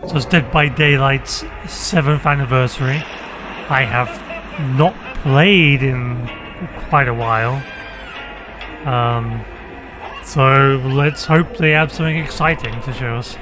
So it's Dead by Daylight's 7th anniversary. I have not played in quite a while. So let's hope they have something exciting to show us.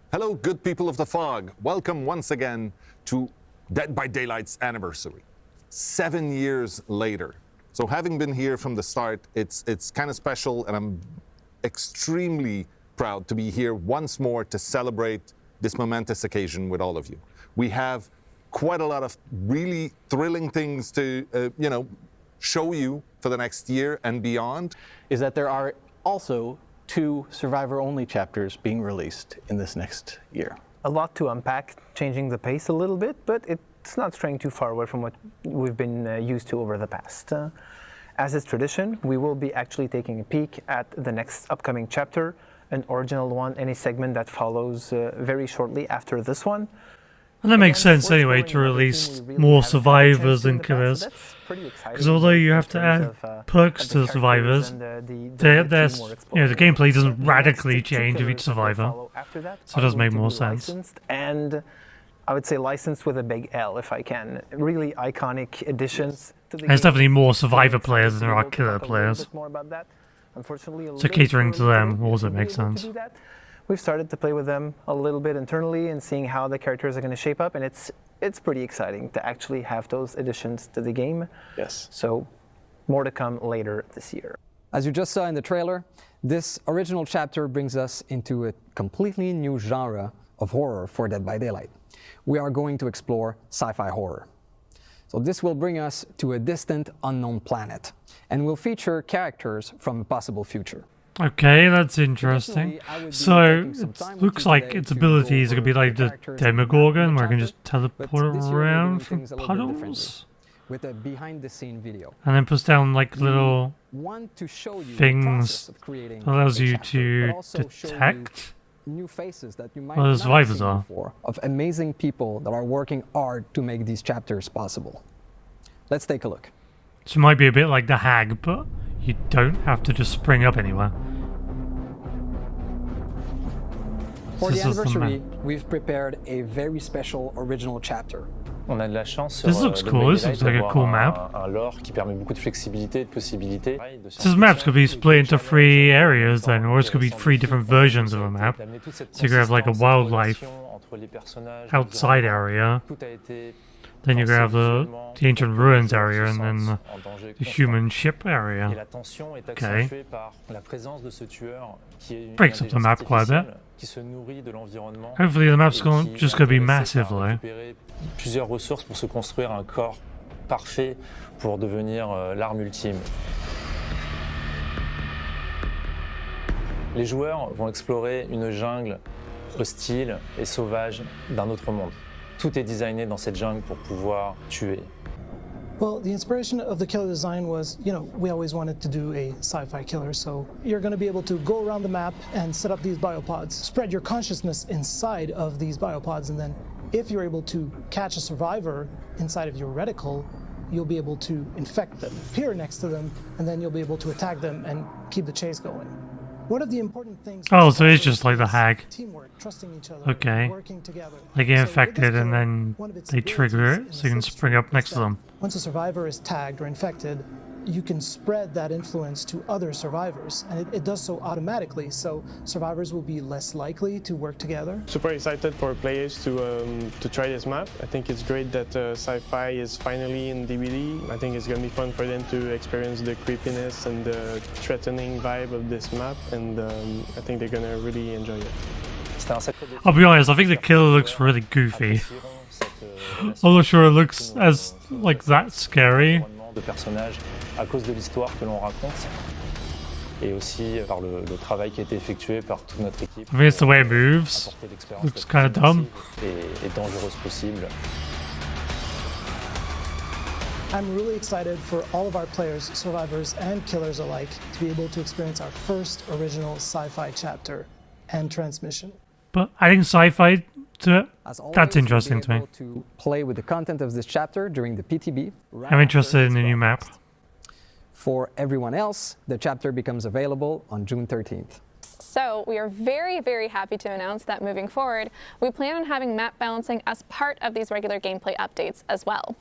Hello, good people of the fog. Welcome once again to Dead by Daylight's anniversary. 7 years later. So having been here from the start, it's kind of special, and I'm extremely proud to be here once more to celebrate this momentous occasion with all of you. We have quite a lot of really thrilling things to, show you for the next year and beyond. Is that there are also 2 survivor-only chapters being released in this next year. A lot to unpack, changing the pace a little bit, but it's not straying too far away from what we've been used to over the past. As is tradition, we will be actually taking a peek at the next upcoming chapter, an original one, any segment that follows very shortly after this one. And that makes sense anyway, to release more survivors than killers. Because although you have to add perks to the survivors, there's, the gameplay doesn't radically change with each survivor. So it does make more sense. And I would say licensed with a big L, if I can. Really iconic additions to the game. There's definitely more survivor players than there are killer players. So catering to them also makes sense. We've started to play with them a little bit internally and seeing how the characters are going to shape up, and it's pretty exciting to actually have those additions to the game. Yes. So more to come later this year. As you just saw in the trailer, this original chapter brings us into a completely new genre of horror for Dead by Daylight. We are going to explore sci-fi horror. So this will bring us to a distant, unknown planet, and will feature characters from a possible future. Okay, that's interesting. So, it looks like its abilities are going to be like the Demogorgon, where I can just teleport around from puddles. With a behind-the-scene video. And then puts down like little things that allows you to detect new faces that you might where the not survivors have seen are. before, of amazing people that are working hard to make these chapters possible. Let's take a look. So it might be a bit like the Hag, but you don't have to just spring up anywhere. For the anniversary, we've prepared a very special original chapter. On a de la chance. This looks cool. This looks like a cool map. Un lore qui permet beaucoup de flexibilité, de possibilités. This map could be split into 3 areas then, or it could be 3 different versions of a map. So you could have like a wildlife outside area. Then you're going to have the ancient ruins area, and then the human ship area. Okay. Breaks up the map quite a bit. Hopefully the map's just going to be massive though. Plusieurs ressources pour se construire un corps parfait pour devenir l'arme ultime. Les joueurs vont explorer une jungle hostile et sauvage d'un autre monde. Tout est designé dans cette jungle pour pouvoir tuer. Well, the inspiration of the killer design was, we always wanted to do a sci-fi killer, so you're going to be able to go around the map and set up these biopods, spread your consciousness inside of these biopods, and then if you're able to catch a survivor inside of your reticle, you'll be able to infect them, appear next to them, and then you'll be able to attack them and keep the chase going. One of the important things. Oh, so it's just like the Hag. Teamwork, trusting each other, Okay. working together. They get So infected with and this then one of its they trigger abilities it, so you can assists spring up next to that them. Once a survivor is tagged or infected, you can spread that influence to other survivors, and it does so automatically, so survivors will be less likely to work together. Super excited for players to try this map. I think it's great that sci-fi is finally in DVD. I think it's going to be fun for them to experience the creepiness and the threatening vibe of this map, and I think they're going to really enjoy it. I'll be honest, I think the killer looks really goofy. I'm not sure it looks as, like, that scary. De personnages à cause de l'histoire que l'on raconte. et aussi par le travail qui a été effectué par toute notre équipe. I think it's the way it moves. Apporter l'expérience Looks la kinda plus dumb. immersive et dangereuse possible. I'm really excited for all of our players, survivors, and killers alike to be able to experience our first original sci-fi chapter and transmission. But adding sci-fi to it, As always, that's you'll interesting be to me. able to play with the content of this chapter during the PTB. right I'm after interested in this the new map. broadcast. For everyone else, the chapter becomes available on June 13th. So we are very, very happy to announce that moving forward, we plan on having map balancing as part of these regular gameplay updates as well.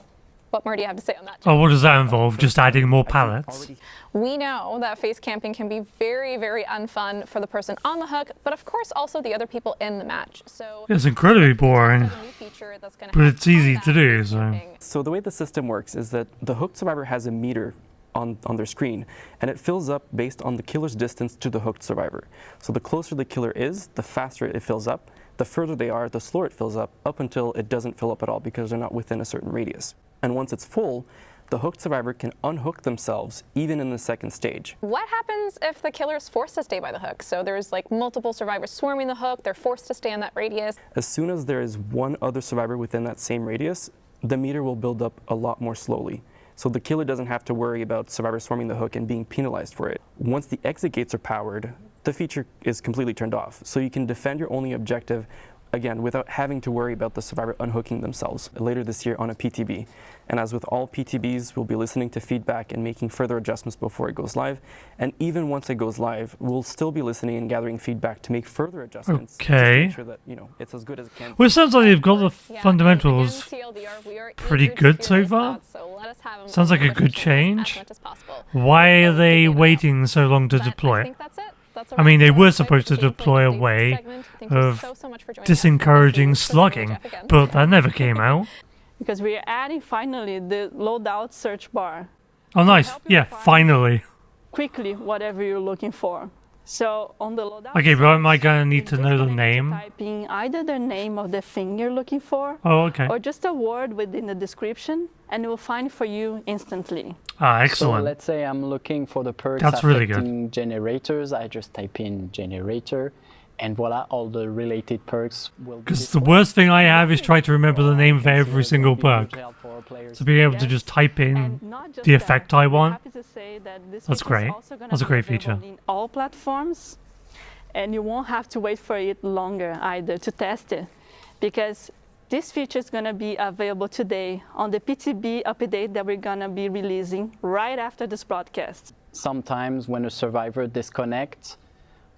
What more do you have to say on that, Jeff? Oh, what does that involve? Just adding more pallets? We know that face camping can be very, very unfun for the person on the hook, but of course also the other people in the match. So It's incredibly boring, a new feature that's gonna but help it's easy combat to do, face so... camping. So the way the system works is that the hooked survivor has a meter on their screen, and it fills up based on the killer's distance to the hooked survivor. So the closer the killer is, the faster it fills up. The further they are, the slower it fills up until it doesn't fill up at all because they're not within a certain radius. And once it's full, the hooked survivor can unhook themselves even in the second stage. What happens if the killer is forced to stay by the hook? So there's like multiple survivors swarming the hook, they're forced to stay in that radius. As soon as there is one other survivor within that same radius, the meter will build up a lot more slowly. So the killer doesn't have to worry about survivors swarming the hook and being penalized for it. Once the exit gates are powered, the feature is completely turned off. So you can defend your only objective, again, without having to worry about the survivor unhooking themselves later this year on a PTB. And as with all PTBs, we'll be listening to feedback and making further adjustments before it goes live. And even once it goes live, we'll still be listening and gathering feedback to make further adjustments. Just to Okay. make sure that, it's as good as it can. Well, it sounds like they've got the Yeah, fundamentals and again, TLDR, we are pretty eager to good hear so your far. thoughts, so let us have 'em Sounds like a over good the channel change. as much as possible. Why are So, they give me that. waiting so long to But deploy I it? think that's it. That's a I mean, wrap they for were our supposed to gameplay deploy a updates way segment. Thank you of so much for joining us. disencouraging Thank you so much, slugging, Jeff, again. but that never came out. Because we are adding finally the loadout search bar. Oh, nice. Help you Yeah, find finally. quickly whatever you're looking for. So on the loadout Okay, but am I gonna search, need to you're know just the gonna need to name? type in either the name of the thing you're looking for, Oh, okay. or just a word within the description, and it will find for you instantly. Ah, So excellent. let's say I'm looking for the perks That's really good. affecting generators. I just type in generator, and voila, all the related perks will be Because the displayed. worst thing I have is trying to remember the name of Consider every it single will be a huge perk. help for our players. So being able to Yes. just type in And not just the that, effect I I'm want. happy to say that this That's feature is great. also gonna That's a be great available feature. in all platforms, and you won't have to wait for it longer either to test it, because this feature is going to be available today on the PTB update that we're going to be releasing right after this broadcast. Sometimes when a survivor disconnects,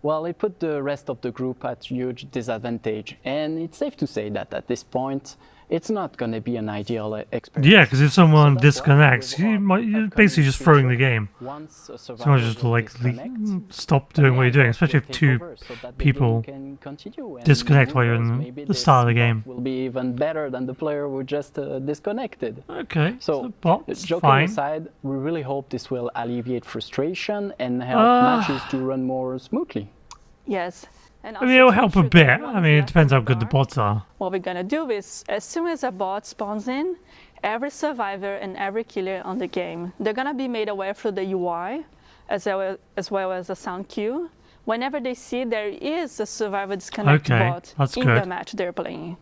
well, it put the rest of the group at huge disadvantage. And it's safe to say that at this point, it's not going to be an ideal experience. Yeah, because if someone So that's why disconnects, with our you're upcoming basically just throwing the feature, game. Once a survivor Someone just will like disconnect, stop doing what you're doing, yeah, especially will if take two over so that the people game can continue. And disconnect who while you're knows, in maybe the this start of the bot game. will be even better than the player who just disconnected. Okay, So, bot's joking fine. aside, we really hope this will alleviate frustration and help Ah. matches to run more smoothly. Yes. And I mean, also it'll to help a ensure that bit. everyone's I mean, it left depends in how good the dark, bots are. What we're going to do is, as soon as a bot spawns in, every survivor and every killer on the game, they're going to be made aware through the UI, as well as a sound cue, whenever they see there is a survivor disconnected Okay, bot that's in good. the match they're playing.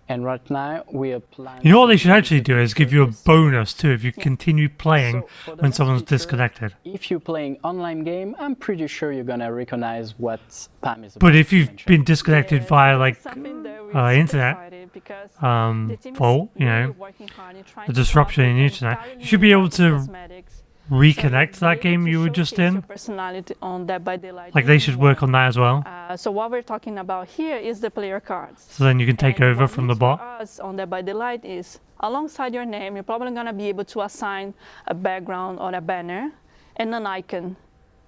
And right now, we are planning. You know what they should actually do is give you a bonus too if you continue playing So, for the when next someone's feature, disconnected. If you're playing online game, I'm pretty sure you're gonna recognize what Pam is about But if to you've mention. been disconnected Yes, via that's like something that we're super internet excited because the team is fault, you really know, working hard in trying the to come up disruption with in the an internet, entirely you should new be able type of to cosmetics. reconnect So that game to you were just showcase your in. personality on Dead by Daylight Like they even should more. work on that as well. So what we're talking about here is the player cards. So then you can take And over what from the means for bot. us on Dead by Daylight is alongside your name, you're probably going to be able to assign a background or a banner and an icon.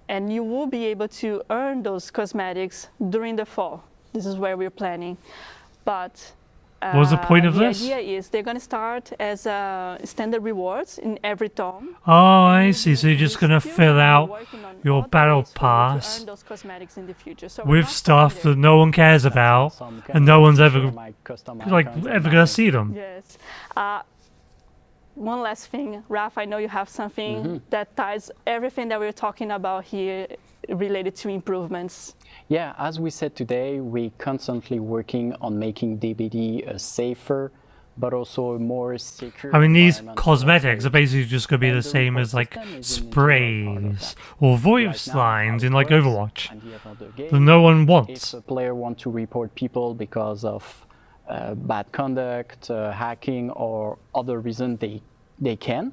And you will be able to earn those cosmetics during the fall. This is where we're planning. But What was the point of this? The idea is they're going to start as standard rewards in every tome. Oh, I see. So you're just gonna fill out your battle pass with stuff that no one cares about, Some and no one's ever my custom like icons ever and gonna see them. Yes. One last thing, Raf, I know you have something Mm-hmm. that ties everything that we're talking about here related to improvements? Yeah, as we said today, we constantly working on making DBD a safer, but also a more secure. I mean, these environment for cosmetics are players. basically just going to be And the same report as like system is an integral part of sprays that. or voice Right now, lines how in it like works Overwatch at the end of the that game, no one if wants. a player wants to report people because of bad conduct, hacking, or other reason, they can.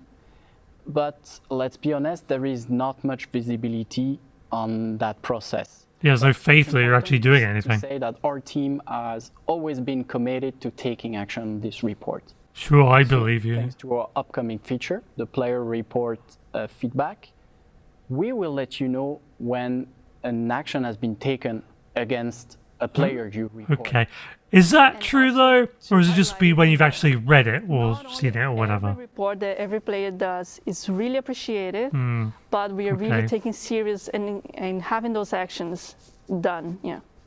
But let's be honest, there is not much visibility on that process. Yeah, there's no faith that you're actually doing Important anything. to say that our team has always been committed to taking action on this report. Sure, I believe you. Thanks to our upcoming feature, the player report feedback, we will let you know when an action has been taken against a player you report. Okay. Is that true though? Or is it just be when you've actually read it or seen it or whatever? Every report that every player does is really appreciated, but we are really okay. taking serious and having those actions done,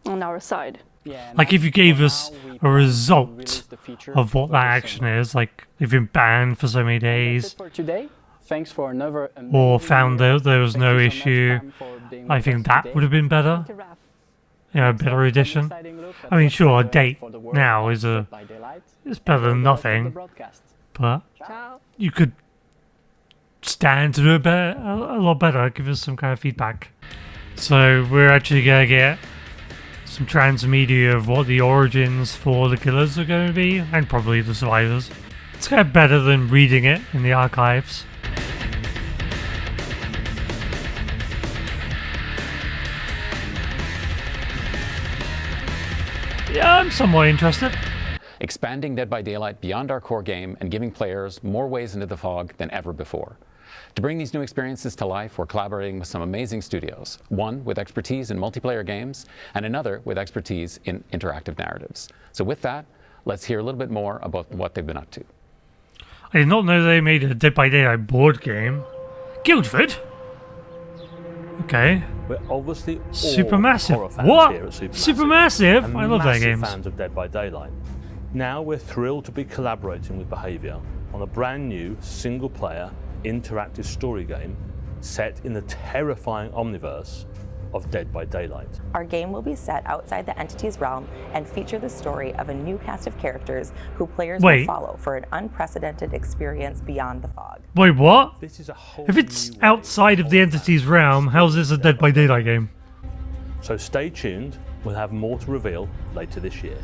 on our side. Yeah, Like if you gave us now we a plan to result release the feature of what for that the action summer. is, like if you've been banned for so many That's days, it for today. Thanks for another or amazing found year. out there was Thank no you so much, issue, Pam, for being I with think us that today. would have been better. Thank you, Raf. A better An edition. exciting look at I mean, what's sure, a ahead date for the world now of is Dead by Daylight. it's better than And the rest of the nothing, broadcast. but Ciao. you could stand to do it better, a lot better. Give us some kind of feedback. So we're actually gonna get some transmedia of what the origins for the killers are going to be, and probably the survivors. It's kind of better than reading it in the archives. Yeah, I'm somewhat interested. Expanding Dead by Daylight beyond our core game and giving players more ways into the fog than ever before. To bring these new experiences to life, we're collaborating with some amazing studios, one with expertise in multiplayer games and another with expertise in interactive narratives. So with that, let's hear a little bit more about what they've been up to. I did not know they made a Dead by Daylight board game. Guildford? Okay. We're obviously all Supermassive. horror fans What? here at Supermassive. Supermassive? And I love their massive games. fans of Dead by Daylight. Now we're thrilled to be collaborating with Behaviour on a brand new single-player interactive story game set in the terrifying omniverse of Dead by Daylight. Our game will be set outside the entity's realm and feature the story of a new cast of characters who players will follow for an unprecedented experience beyond the fog. Wait, what? This is a whole If it's new way outside of the entity's realm, how's this a Dead by Daylight game? So stay tuned, we'll have more to reveal later this year.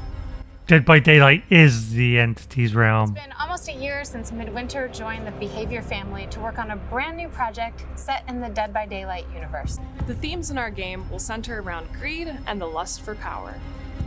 Dead by Daylight is the entity's realm. It's been almost a year since Midwinter joined the Behaviour family to work on a brand new project set in the Dead by Daylight universe. The themes in our game will center around greed and the lust for power.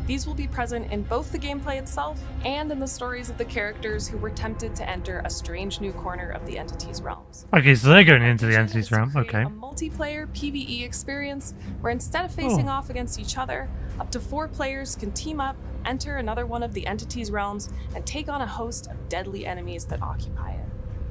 These will be present in both the gameplay itself and in the stories of the characters who were tempted to enter a strange new corner of the entity's realms. Okay, so they're going into the entity's realm. Create Okay. a multiplayer PvE experience where instead of facing off against each other, up to 4 players can team up, enter another one of the entity's realms, and take on a host of deadly enemies that occupy it.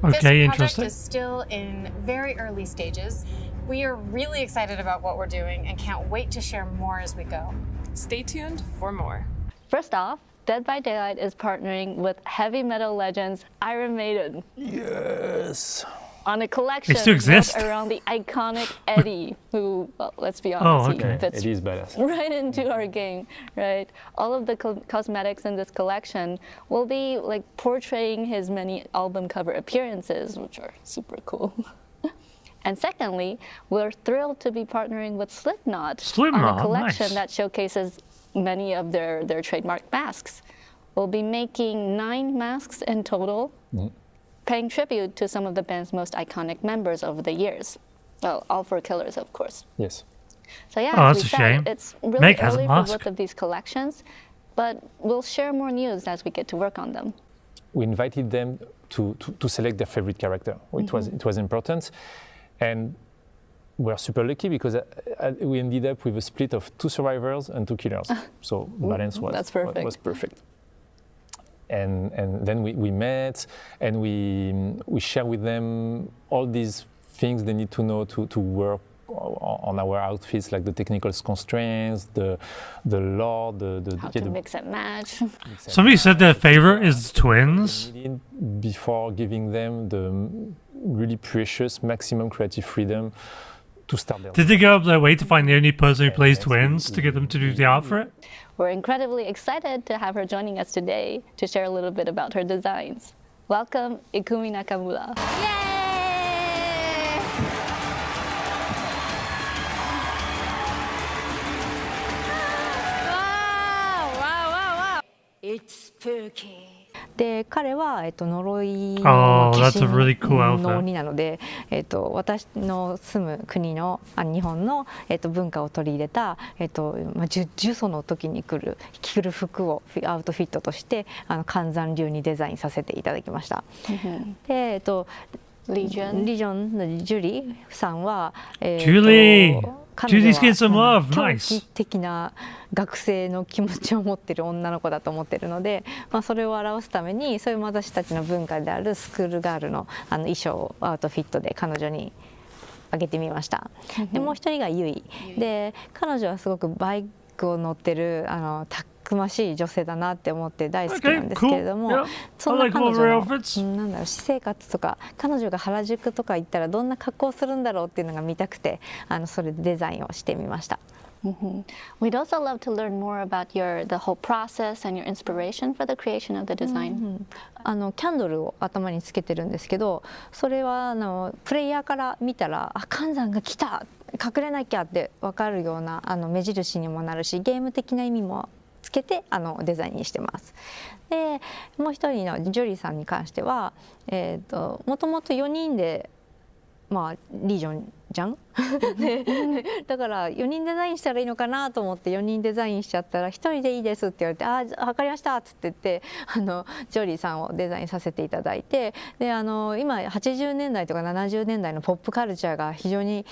Okay, This project interesting. is still in very early stages. We are really excited about what we're doing and can't wait to share more as we go. Stay tuned for more. First off, Dead by Daylight is partnering with heavy metal legends Iron Maiden. Yes. On a collection They still exist. built around the iconic Eddie, who, well, let's be honest, he fits It is badass. right into our game, right? All of the cosmetics in this collection will be like portraying his many album cover appearances, which are super cool. And secondly, we're thrilled to be partnering with Slipknot on a collection nice. that showcases many of their trademark masks. We'll be making 9 masks in total, paying tribute to some of the band's most iconic members over the years. Well, all 4 killers, of course. Yes. So yeah, Oh, as that's we a said, shame. it's really Meg has a early for mask. both of these collections, but we'll share more news as we get to work on them. We invited them to select their favorite character. It was important. And we're super lucky because we ended up with a split of 2 survivors and 2 killers. So balance That's perfect. was perfect. And then we met and we share with them all these things they need to know to work on our outfits, like the technical constraints, the lore, How to mix and match. Somebody said their favorite is twins. Before giving them the really precious maximum creative freedom start their Did they go up their way to find the only person who plays twins to get them to do the art for it? We're incredibly excited to have her joining us today to share a little bit about her designs. Welcome, Ikumi Nakamura. It's spooky. で彼は、呪い Oh, の that's a really cool の outfit. 鬼なので、私の住む国の日本の、文化を取り入れた、呪詛の時に着る服をアウトフィットとして寒山流にデザインさせていただきました。で、リジョンのジュリーさんは、Julie! 彼女は Julie's getting some love. 狂 Nice. 気的な学生の気持ちを持ってる女の子だと思ってるので、それを表すためにそういう私たちの文化であるスクールガールの衣装をアウトフィットで彼女にあげてみました。でもう一人がユイで、彼女はすごくバイクを乗ってるたくましい女性だなって思って大好きなんですけれども、 Okay, cool. Yeah. そんな彼 I like all her 女 outfits. のなんだろう私生活とか彼女が原宿とか行ったらどんな格好をするんだろうっていうのが見たくてそれでデザインをしてみました。We'd also love to learn more about the whole process and your inspiration for the creation of the design. キャンドルを頭につけてるんですけど、それはプレイヤーから見たら寒山が来た隠れなきゃって分かるような目印にもなるし、ゲーム的な意味もつけてデザインにしてます。でもう一人のジョリーさんに関しては、もともと4人でリージョンじゃんだから4人デザインしたらいいのかなと思って4人デザインしちゃったら1人でいいですって言われて、分かりましたっつって言ってジョリーさんをデザインさせていただいて、で今80年代とか70年代のポップカルチャーが非常に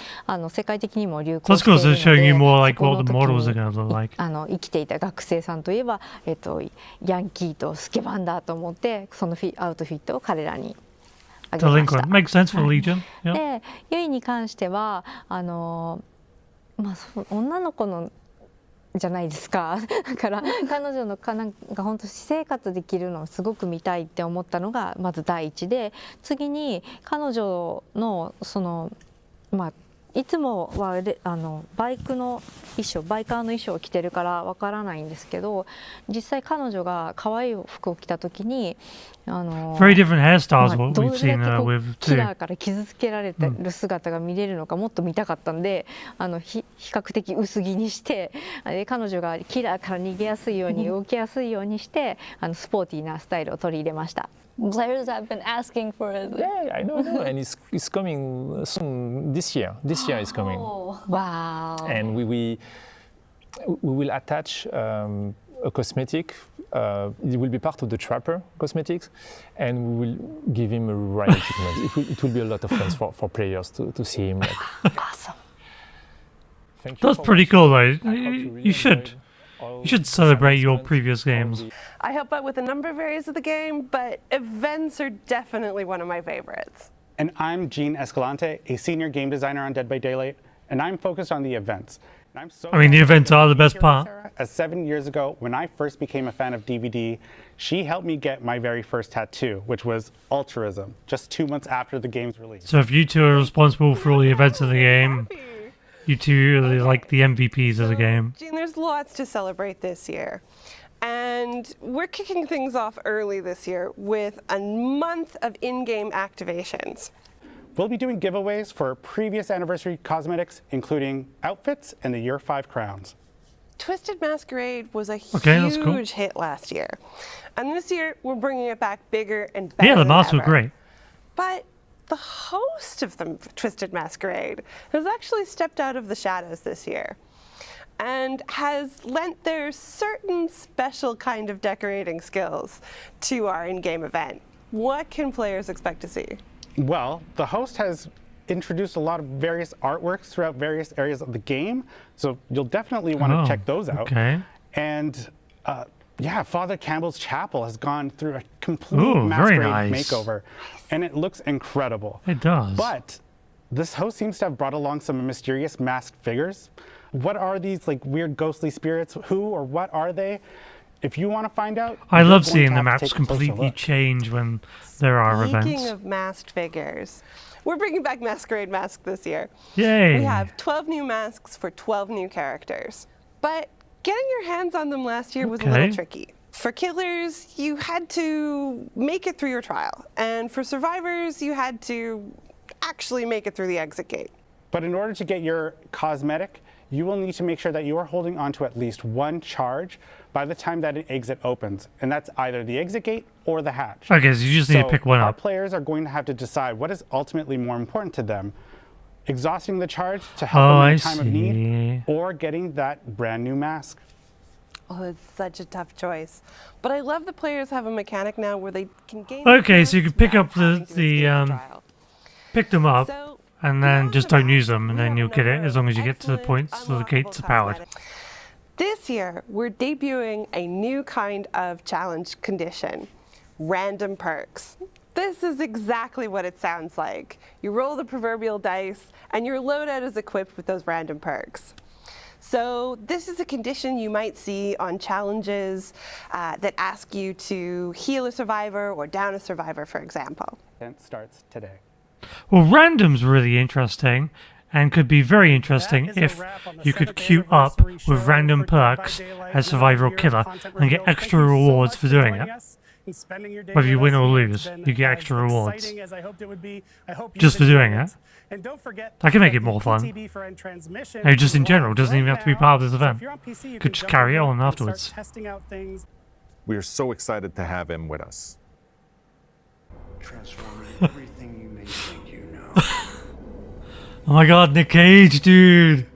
世界的にも流行しているので、 That's because they're showing you more like what the models are going to look like. 生きていた学生さんといえば、ヤンキーとスケバンだと思ってそのアウトフィットを彼らにあげました。 Delinquent. Makes sense for Legion. Yeah. でユイに関しては女の子のじゃないですかだから彼女のなんか本当私生活できるのをすごく見たいって思ったのがまず第一で、次に彼女のいつもはバイカーの衣装を着てるからわからないんですけど、実際彼女が可愛い服を着た時にVery different hairstyles what ど we've れ seen だけ with キラ too. ーから傷つけられてる姿が見れるのかもっと見たかったんで、比較的薄着にして彼女がキラーから逃げやすいように動きやすいようにしてスポーティーなスタイルを取り入れました。Players have been asking for it. Yeah, I know, and it's coming soon this year. This year is coming. Wow. And we will attach a cosmetic. It will be part of the Trapper cosmetics, and we will give him a riot treatment. It will be a lot of fun for players to see him. Awesome. That's pretty cool though. You should celebrate your previous games. I help out with a number of areas of the game, but events are definitely one of my favorites. And I'm Gene Escalante, a senior game designer on Dead by Daylight, and I'm focused on the events. And I'm so I mean, the events are the best part. As 7 years ago, when I first became a fan of DVD, she helped me get my very first tattoo, which was altruism, just 2 months after the game's release. So if you two are responsible for all the events of the game, you two are like the MVPs of the game. Gene, there's lots to celebrate this year. And we're kicking things off early this year with a month of in-game activations. We'll be doing giveaways for previous anniversary cosmetics, including outfits and the Year 5 crowns. Twisted Masquerade was a that's cool. huge hit last year. And this year, we're bringing it back bigger and better Yeah, the than masks were ever. great. But the host of the Twisted Masquerade has actually stepped out of the shadows this year and has lent their certain special kind of decorating skills to our in-game event. What can players expect to see? Well, the host has introduced a lot of various artworks throughout various areas of the game, so you'll definitely want to check those out. Okay. And yeah, Father Campbell's chapel has gone through a complete very masquerade nice. makeover, and it looks incredible. It does. But this host seems to have brought along some mysterious masked figures. What are these like weird ghostly spirits? Who or what are they? If you want to find out, I you're love going seeing to the have to maps take a closer completely look. change when there are Speaking events. of masked figures, We're bringing back Masquerade Mask this year. Yay! We have 12 new masks for 12 new characters. But getting your hands on them last year was a little tricky. For killers, you had to make it through your trial. And for survivors, you had to actually make it through the exit gate. But in order to get your cosmetic, you will need to make sure that you are holding onto at least one charge by the time that an exit opens. And that's either the exit gate or the hatch. Okay, so you just need to pick one our up. players are going to have to decide what is ultimately more important to them. Exhausting the charge to help them in time of need, or getting that brand new mask. Oh, it's such a tough choice. But I love the players have a mechanic now where they can gain... Okay, so you can pick up pick them up, and then just don't use them, and then you'll get it as long as you get to the points so the gates are powered. This year, we're debuting a new kind of challenge condition, random perks. This is exactly what it sounds like. You roll the proverbial dice, and your loadout is equipped with those random perks. So this is a condition you might see on challenges that ask you to heal a survivor or down a survivor, for example. It starts today. Well, random's really interesting, and could be very interesting if you could queue up with random perks as survivor or killer and get extra rewards for doing it. Whether you win or lose, you get extra rewards just for doing it. That can make it more fun. And just in general, doesn't even have to be part of this event. You could just carry it on afterwards. We are so excited to have him with us. Transforming everything you may think you know. Oh my god, Nick Cage, dude!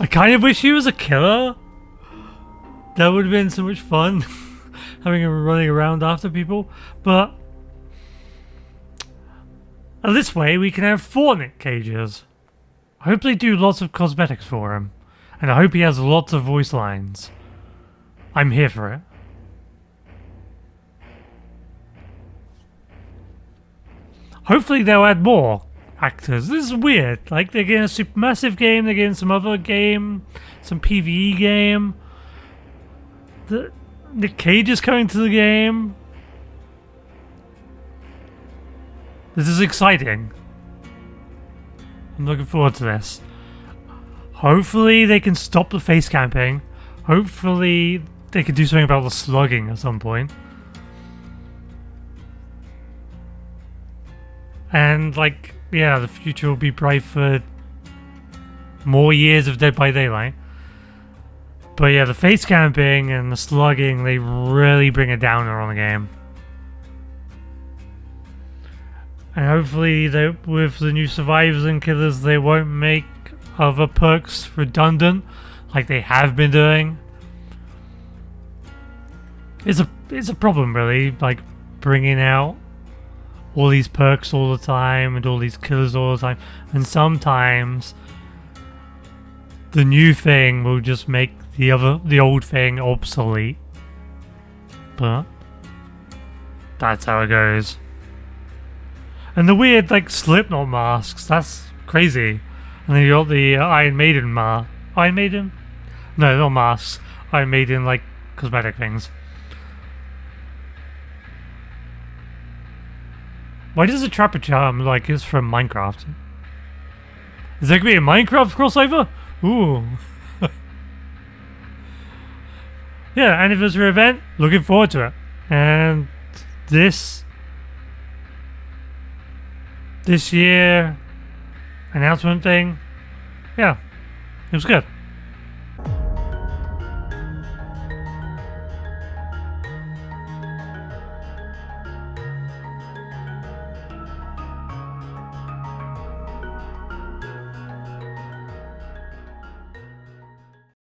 I kind of wish he was a killer. That would have been so much fun. Having him running around after people. But this way we can have 4 Nick Cages. I hope they do lots of cosmetics for him. And I hope he has lots of voice lines. I'm here for it. Hopefully they'll add more actors. This is weird. Like, they're getting a Supermassive game, they're getting some other game, some PvE game. Nick Cage is coming to the game. This is exciting. I'm looking forward to this. Hopefully they can stop the face camping. Hopefully they can do something about the slugging at some point. And, like, yeah, the future will be bright for more years of Dead by Daylight. But yeah, the face camping and the slugging, they really bring a downer on the game. And hopefully, with the new survivors and killers, they won't make other perks redundant, like they have been doing. It's a problem, really, like bringing out all these perks all the time and all these killers all the time, and sometimes the new thing will just make the old thing obsolete. But that's how it goes. And the weird, like, Slipknot masks, that's crazy. And then you got the Iron Maiden Iron Maiden? No, not masks. Iron Maiden, like, cosmetic things. Why does the Trapper Charm, like, it's from Minecraft? Is there gonna be a Minecraft crossover? Ooh. Yeah, anniversary event, looking forward to it. And this year announcement thing, yeah, it was good.